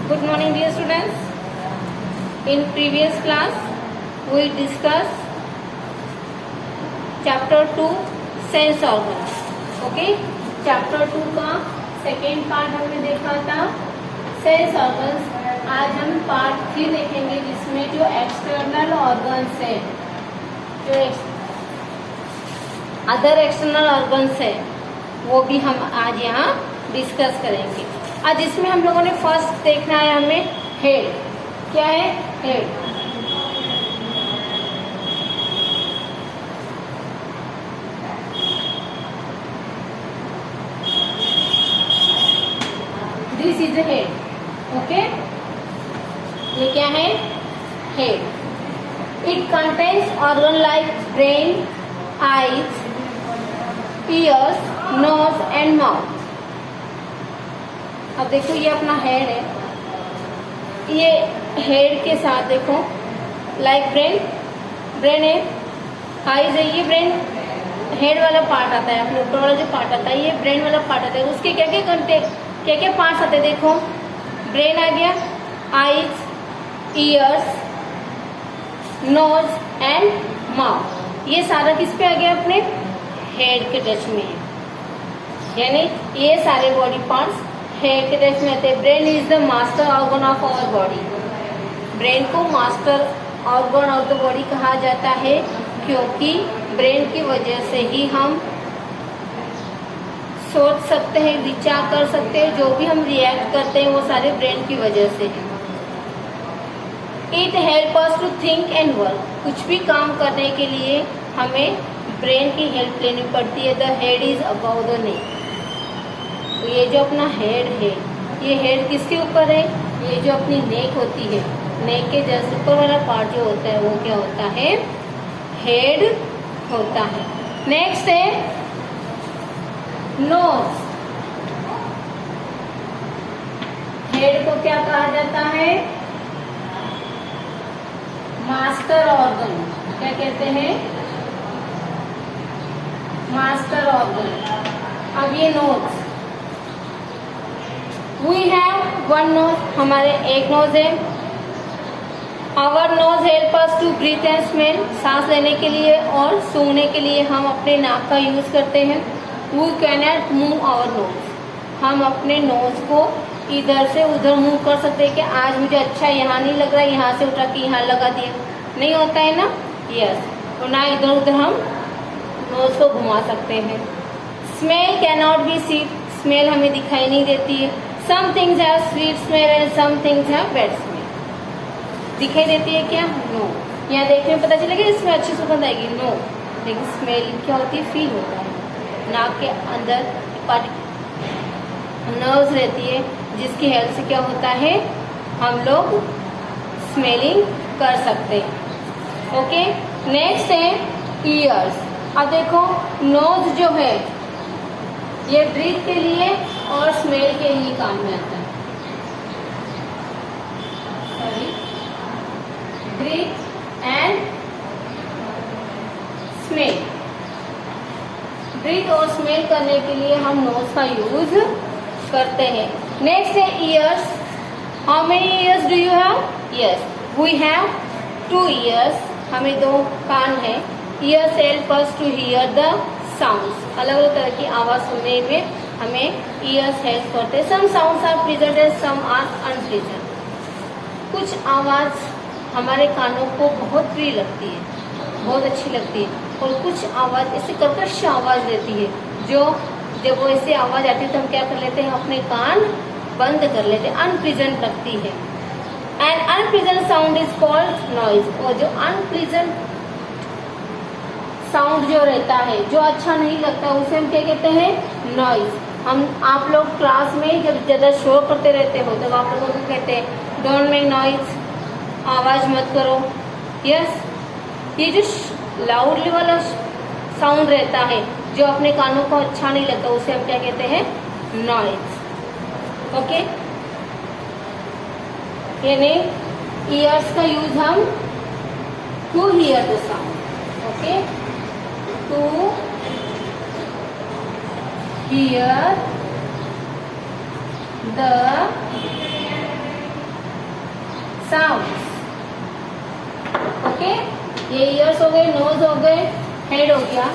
Good morning, dear students. In previous class, we discussed chapter 2 sense organs. Okay, chapter 2 का second part हमने देखा था sense organs. आज हम पार्ट 3 देखेंगे जिसमें जो एक्सटर्नल ऑर्गन्स है, जो अदर एक्सटर्नल ऑर्गन्स है, वो भी हम आज यहाँ डिस्कस करेंगे. आज इसमें हम लोगों ने फर्स्ट देखना है हमें हेड. क्या है head? This is head. Okay, ये क्या है? Head. It contains organ like brain, eyes, ears, nose and mouth. अब देखो ये अपना हेड है. ये हेड के साथ देखो लाइक ब्रेन है, आईज है, ये ब्रेन हेड वाला पार्ट आता है. अपने ऊपर वाला जो पार्ट आता है ये ब्रेन वाला पार्ट आता है. उसके क्या क्या पार्ट्स आते हैं? देखो ब्रेन आ गया, eyes, ears, nose and mouth. ये सारा किस पे आ गया? अपने हेड के टच में है. यानी ये सारे बॉडी पार्ट्स हेड के टच में आते हैं. Brain is the master organ of our body. Brain को master organ of the body कहा जाता है क्योंकि ब्रेन की वजह से ही हम सोच सकते हैं, विचार कर सकते हैं, जो भी हम रिएक्ट करते हैं वो सारे ब्रेन की वजह से है. It help us to think and work. कुछ भी काम करने के लिए हमें ब्रेन की हेल्प लेनी पड़ती है. The head is above the neck. तो ये जो अपना हेड है, ये हेड किसके ऊपर है? ये जो अपनी नेक होती है, नेक के जस्ट ऊपर वाला पार्ट जो होता है वो क्या होता है? हेड होता है. नेक्स्ट है नोज. हेड को क्या कहा जाता है? Master organ. क्या कहते हैं? Master organ. अब ये nose, we have one nose. हमारे एक नोज है. Our nose help us to breathe and smell. सांस लेने के लिए और सूंघने के लिए हम अपने नाक का यूज करते हैं. We cannot move our nose. हम अपने नोज को इधर से उधर मूव कर सकते हैं कि आज मुझे अच्छा यहाँ नहीं लग रहा है, यहाँ से उठा के यहाँ लगा दिया. नहीं होता है ना? यस. तो ना इधर उधर हम नोज को घुमा सकते हैं. Smell can not be see. Smell हमें दिखाई नहीं देती है. Some things have sweet smell and some things have bad smell. दिखाई देती है क्या? नो. यहाँ देखने में पता चलेगा इसमें अच्छी सुगंध आएगी? नो. लेकिन स्मेल क्या होती है? फील होता है. नाक के अंदर नर्व्स रहती है जिसकी हेल्प से क्या होता है? हम लोग स्मेलिंग कर सकते हैं. ओके. नेक्स्ट है ईयर्स. अब देखो नोज जो है ये ब्रीथ के लिए और स्मेल के लिए काम में आता है. Sorry, breathe and smell. Breathe और स्मेल करने के लिए हम नोज का यूज करते हैं. नेक्स्ट है ears. How many ears do you have? Yes, we have 2 ears. हमें 2 कान है. Ears help us to hear the sounds. अलग अलग तरह की आवाज सुनने में हमें ईयर्स हेल्प करते हैं. Some sounds are pleasant and some are unpleasant. कुछ आवाज हमारे कानों को बहुत प्रिय लगती है, बहुत अच्छी लगती है, और कुछ आवाज ऐसे कर्कश आवाज देती है जो जब वो ऐसी आवाज आती है तो हम क्या कर लेते हैं? अपने कान बंद कर लेते हैं. अनप्लीजेंट लगती है. And unpleasant sound is called noise. और जो अनप्लीजेंट साउंड जो रहता है, जो अच्छा नहीं लगता, उसे हम क्या कहते हैं? नॉइज. आप लोग क्लास में जब ज्यादा शोर करते रहते हो तो आप लोगों को कहते हैं डोंट मेक नॉइज. आवाज मत करो. यस. ये जो लाउडली वाला साउंड रहता है जो अपने कानों को अच्छा नहीं लगता, उसे हम क्या कहते हैं? नॉइज. ओके. यानी ईयर्स का यूज हम to hear the sound. Okay. To hear the sounds. Okay, ये ईयर्स हो गए, नोज हो गए, हेड हो गया।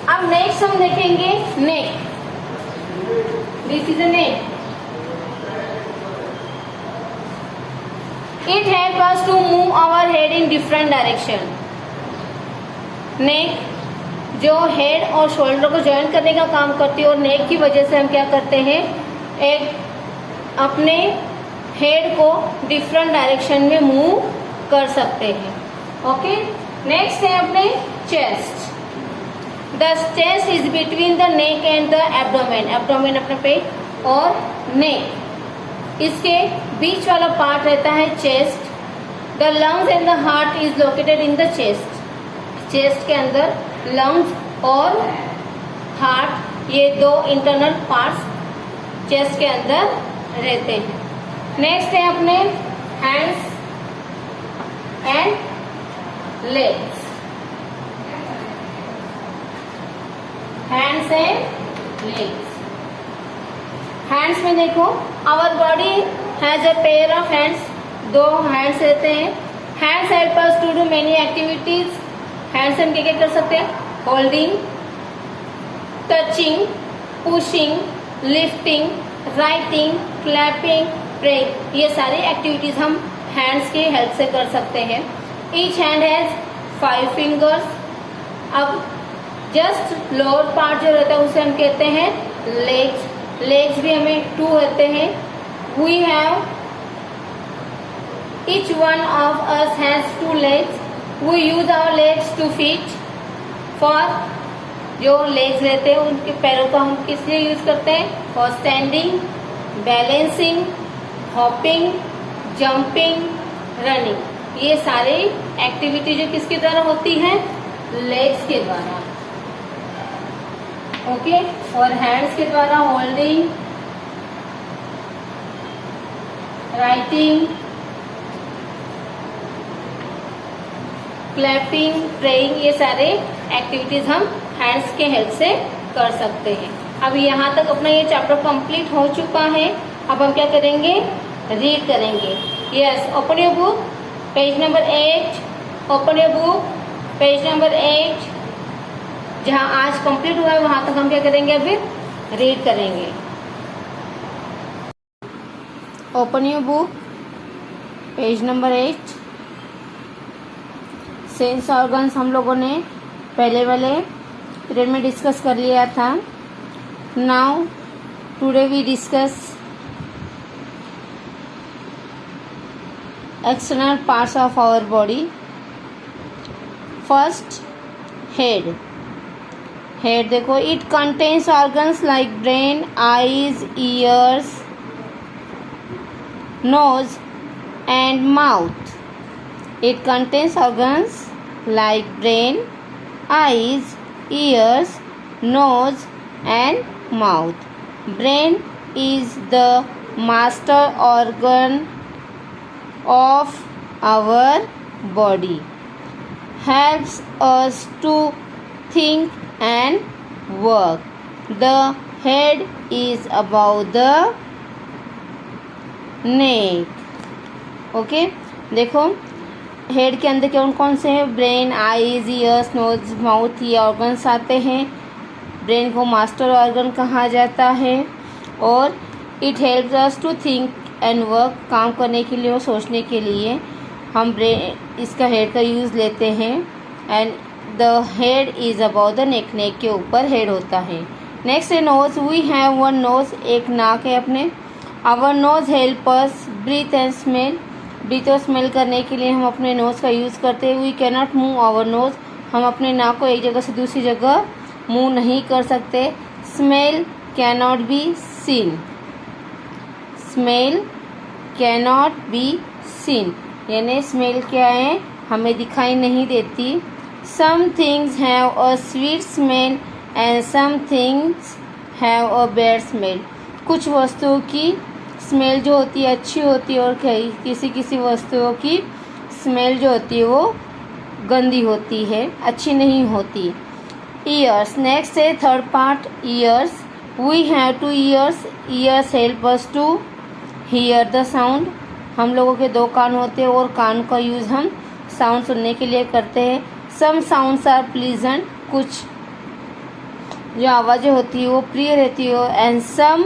अब नेक्स्ट हम देखेंगे neck. This is a neck. It help us to move our head in different direction. Neck जो हेड और शोल्डर को ज्वाइन करने का काम करती है, और नेक की वजह से हम क्या करते हैं, एक अपने हेड को डिफरेंट डायरेक्शन में मूव कर सकते हैं। ओके, नेक्स्ट है अपने chest. The chest is between the neck and the abdomen. Abdomen अपने पेट और नेक, इसके बीच वाला पार्ट रहता है chest. The lungs and the heart is located in the chest. Chest के अंदर लंग्स और हार्ट, ये दो इंटरनल पार्ट्स चेस्ट के अंदर रहते हैं। नेक्स्ट है अपने hands and legs. Hands and legs. Hands में देखो, our body has a pair of hands. दो हैंड्स रहते हैं। Hands help us to do many activities. Hand से हम क्या क्या कर सकते हैं, holding, touching, pushing, lifting, writing, clapping, praying, ये सारी एक्टिविटीज हम हैंड्स की हेल्प से कर सकते हैं। Each hand has 5 fingers. अब जस्ट लोअर पार्ट जो रहता है उसे हम कहते हैं लेग्स। लेग्स भी हमें 2 रहते हैं। We have, each one of us has 2 legs. We use our legs to feet for, जो legs रहते हैं उनके पैरों का हम किस लिए यूज करते हैं, for standing, balancing, hopping, jumping, running। ये सारी एक्टिविटी जो किसके द्वारा होती है, legs के द्वारा। ओके, और हैंड्स के द्वारा होल्डिंग, राइटिंग, क्लैपिंग, प्रेइंग, ये सारे एक्टिविटीज हम हैंड्स के हेल्प से कर सकते हैं। अब यहाँ तक अपना ये चैप्टर कंप्लीट हो चुका है। अब हम क्या करेंगे, रीड करेंगे। Yes, open your book, page number 8। Open your book, page number 8। जहाँ आज कंप्लीट हुआ है वहां तक हम क्या करेंगे, अभी रीड करेंगे। Open your book, page number 8। Sense organs हम लोगों ने पहले वाले पीरियड में डिस्कस कर लिया था। Now today we discuss external parts of our body. First, head. Head देखो, it contains organs like brain, eyes, ears, nose and mouth. It contains organs like brain, eyes, ears, nose and mouth. Brain is the master organ of our body. Helps us to think and work. The head is above the neck. Okay, देखो head के अंदर कौन कौन से हैं, brain, eyes, ears, nose, mouth, ये organs आते हैं। ब्रेन को मास्टर ऑर्गन कहा जाता है और it helps us to think and work, काम करने के लिए और सोचने के लिए हम ब्रेन इसका हेड का यूज़ लेते हैं। And the head is about the neck, neck के ऊपर हेड होता है। नेक्स्ट है nose. We have one nose, एक नाक है अपने। Our nose help us breathe and smell. Breathe और स्मेल करने के लिए हम अपने नोज़ का यूज़ करते हैं। We can not move our nose, हम अपने नाक को एक जगह से दूसरी जगह मूव नहीं कर सकते। Smell can not be seen. Smell can not be seen, यानी स्मेल क्या है, हमें दिखाई नहीं देती। Some things have a sweet smell and some things have a bad smell. कुछ वस्तुओं की स्मेल जो होती है अच्छी होती है और किसी किसी वस्तुओं की स्मेल जो होती है वो गंदी होती है, अच्छी नहीं होती। ईयर्स। नेक्स्ट है third part, ears. We have 2 ears. Ears help us to hear the sound. हम लोगों के 2 कान होते हैं और कान का यूज़ हम साउंड सुनने के लिए करते हैं। सम साउंड्स आर प्लीजेंट, कुछ जो आवाज़ें होती है वो प्रिय रहती है, एंड सम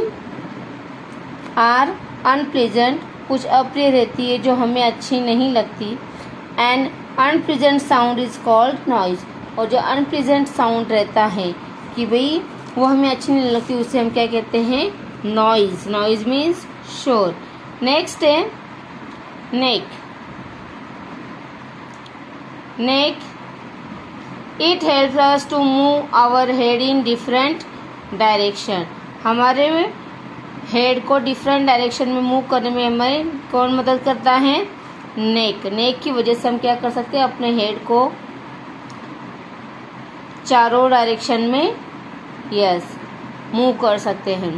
आर अनप्लीजेंट, कुछ अप्रिय रहती है जो हमें अच्छी नहीं लगती। And unpleasant sound is called noise, और जो अनप्लीजेंट साउंड रहता है कि भाई वो हमें अच्छी नहीं लगती, उसे हम क्या कहते हैं, नॉइज। नॉइज मीन्स शोर। नेक्स्ट है neck. Neck, it helps us to move our head in different direction. हमारे हेड को डिफरेंट डायरेक्शन में मूव करने में हमें कौन मदद करता है, नेक। नेक की वजह से हम क्या कर सकते हैं, अपने हेड को चारों डायरेक्शन में मूव कर सकते हैं।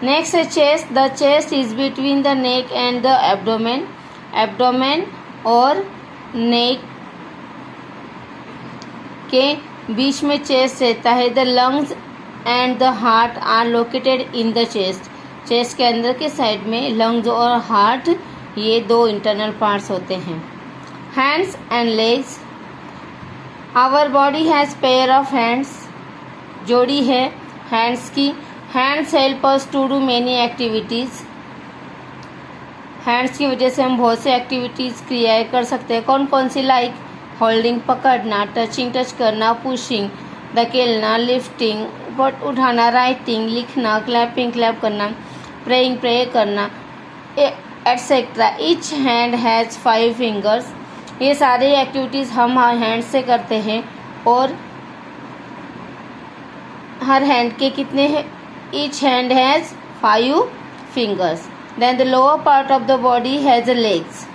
नेक्स्ट है chest. The chest is between the neck and the abdomen. Abdomen और नेक के बीच में चेस्ट रहता है। The lungs and the heart are located in the chest. Chest के अंदर के साइड में लंग्स और हार्ट, ये 2 इंटरनल पार्ट्स होते हैं। Hands and legs. Our body has pair of hands. जोड़ी है हैंड्स की। Hands help us to do many activities. Hands की वजह से हम बहुत से एक्टिविटीज़ क्रियाएं कर सकते हैं। कौन कौन सी, लाइक होल्डिंग पकड़ना, टचिंग टच करना, पुशिंग धकेलना, लिफ्टिंग ऊपर उठाना, राइटिंग लिखना, क्लैपिंग क्लैप करना, प्रेइंग प्रे करना, etcetera. Each hand has 5 fingers. ये सारी एक्टिविटीज़ हम हैंड से करते हैं और हर हैंड के कितने हैं, each hand has 5 fingers. Then the lower part of the body has legs.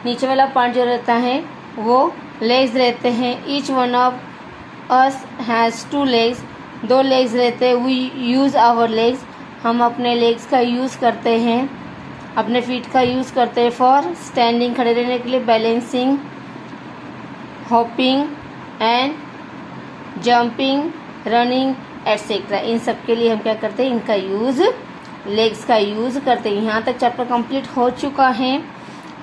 नीचे वाला पार्ट जो रहता है वो लेग्स रहते हैं। Each one of us has 2 legs. 2 legs रहते हैं। We use our legs. हम अपने लेग्स का यूज़ करते हैं, अपने फीट का यूज़ करते हैं फॉर स्टैंडिंग, खड़े रहने के लिए, balancing, hopping and jumping, running etcetera. इन सब के लिए हम क्या करते हैं, इनका यूज़, लेग्स का यूज़ करते हैं। यहाँ तक चैप्टर कंप्लीट हो चुका है।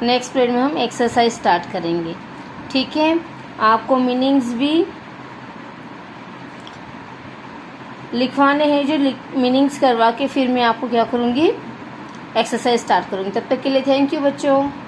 नेक्स्ट पीरियड में हम एक्सरसाइज स्टार्ट करेंगे, ठीक है। आपको मीनिंग्स भी लिखवाने हैं, जो मीनिंग्स करवा के फिर मैं आपको क्या करूँगी, एक्सरसाइज स्टार्ट करूँगी। तब तक के लिए थैंक यू बच्चों।